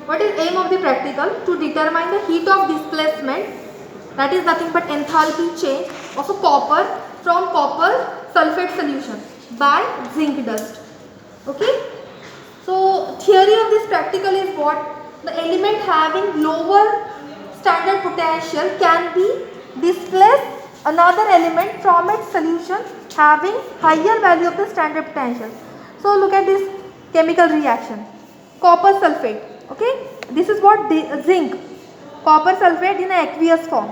What is aim of the practical? To determine the heat of displacement, that is nothing but enthalpy change of a copper from copper sulfate solution by zinc dust. Okay. So theory of this practical is what? The element having lower standard potential can be displaced another element from its solution having higher value of the standard potential. So look at this chemical reaction. Copper sulfate. Okay, this is what zinc. Copper sulfate in an aqueous form.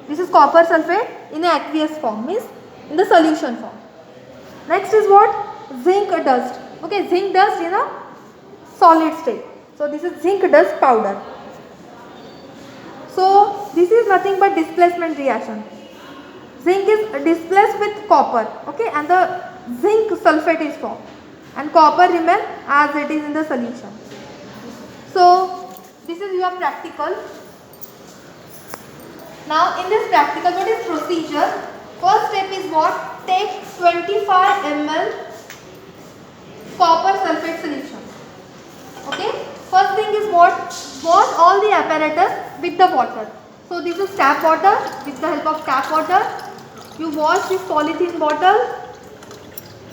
This is copper sulfate in an aqueous form, means in the solution form. Next is what? Zinc dust. Okay, zinc dust in a solid state. So this is zinc dust powder. So this is nothing but displacement reaction. Zinc is displaced with copper, okay, and the zinc sulfate is formed, and copper remains as it is in the solution. So this is your practical. Now in this practical, what is procedure? First step is what? Take 25 ml copper sulfate solution. Okay. First thing is what? Wash all the apparatus with the water. So this is tap water. With the help of tap water, you wash this polythene bottle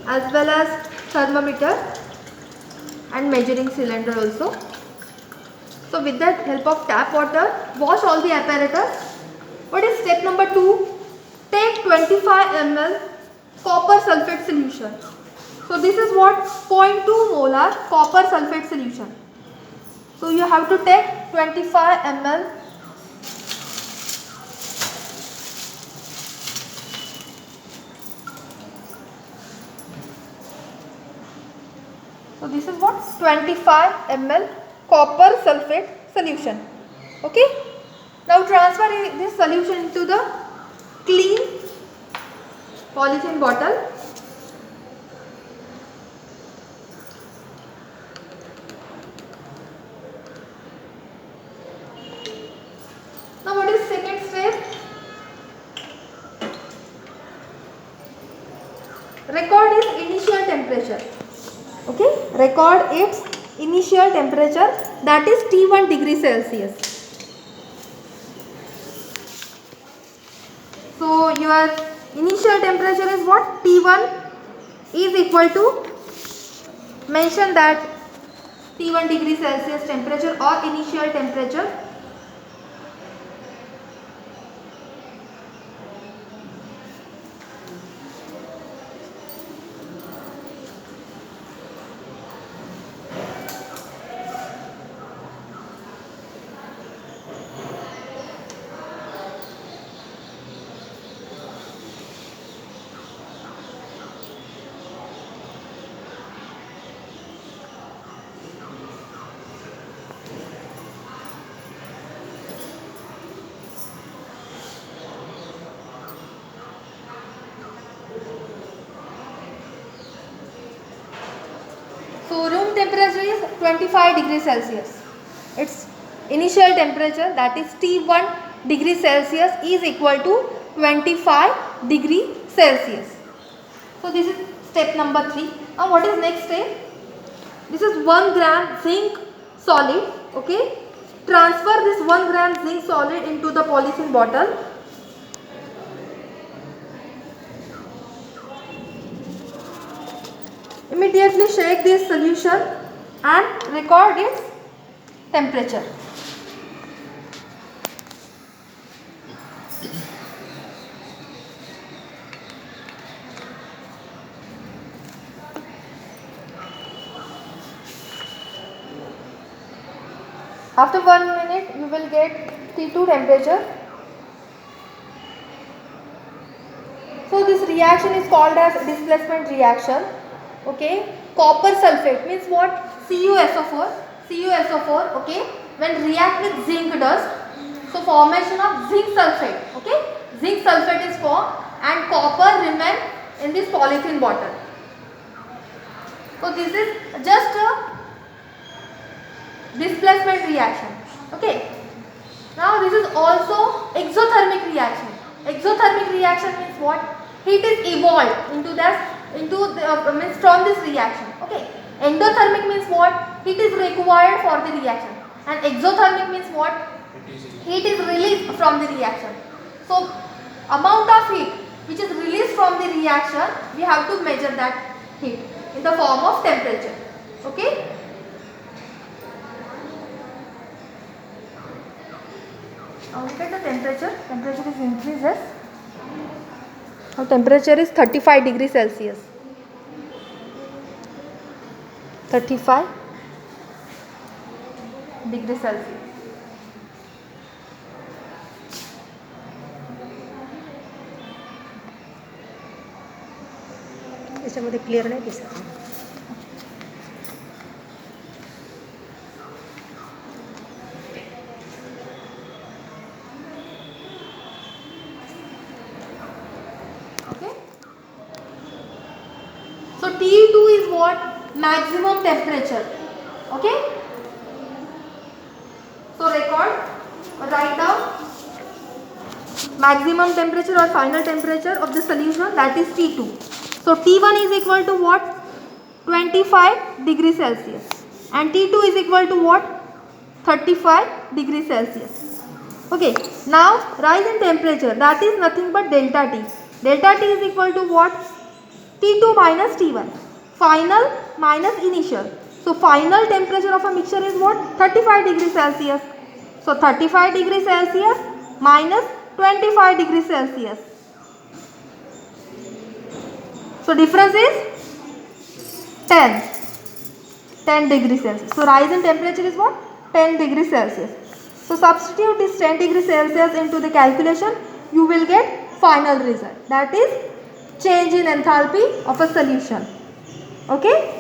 as well as thermometer and measuring cylinder also. So with the help of tap water, wash all the apparatus. What is step number 2? Take 25 ml copper sulfate solution. So this is what? 0.2 molar copper sulfate solution. So you have to take 25 ml. So this is what? 25 ml copper sulfate solution. Okay. Now transfer this solution into the clean polythene bottle. Now what is second step? Record its initial temperature. Okay, record its initial temperature, that is T1 degree Celsius. So your initial temperature is what? T1 is equal to, mention that T1 degree Celsius temperature or initial temperature. So room temperature is 25 degrees Celsius. Its initial temperature, that is T1 degree Celsius, is equal to 25 degree Celsius. So this is step number 3. Now what is next step? This is 1 gram zinc solid. Okay. Transfer this 1 gram zinc solid into the polythene bottle. Immediately shake this solution and record its temperature. After 1 minute, you will get T2 temperature. So this reaction is called as displacement reaction. Okay, copper sulfate means what? CuSO4. CuSO4. Okay, when react with zinc dust, so formation of zinc sulfate. Okay, zinc sulfate is formed and copper remain in this polythene bottle. So this is just a displacement reaction. Okay. Now this is also exothermic reaction. Exothermic reaction means what? Heat is evolved into means from this reaction. Okay. Endothermic means what? Heat is required for the reaction. And exothermic means what? Heat is released from the reaction. So amount of heat which is released from the reaction, we have to measure that heat in the form of temperature. Okay? Now look at the temperature. Temperature is increases. Now temperature is 35 degrees Celsius. 35 degrees Celsius. याच्यामध्ये clear नाही दिसत. Okay. So T2 is what? Maximum temperature. Okay. So write down maximum temperature or final temperature of the solution, that is T2. So T1 is equal to what? 25 degrees Celsius. And T2 is equal to what? 35 degrees Celsius. Okay. Now rise in temperature, that is nothing but delta T. Delta T is equal to what? T2 minus T1. Final minus initial. So final temperature of a mixture is what? 35 degrees Celsius. So 35 degrees Celsius minus 25 degrees Celsius. So difference is 10 degrees Celsius. So rise in temperature is what? 10 degrees Celsius. So substitute this 10 degrees Celsius into the calculation. You will get final result. That is change in enthalpy of a solution. Okay.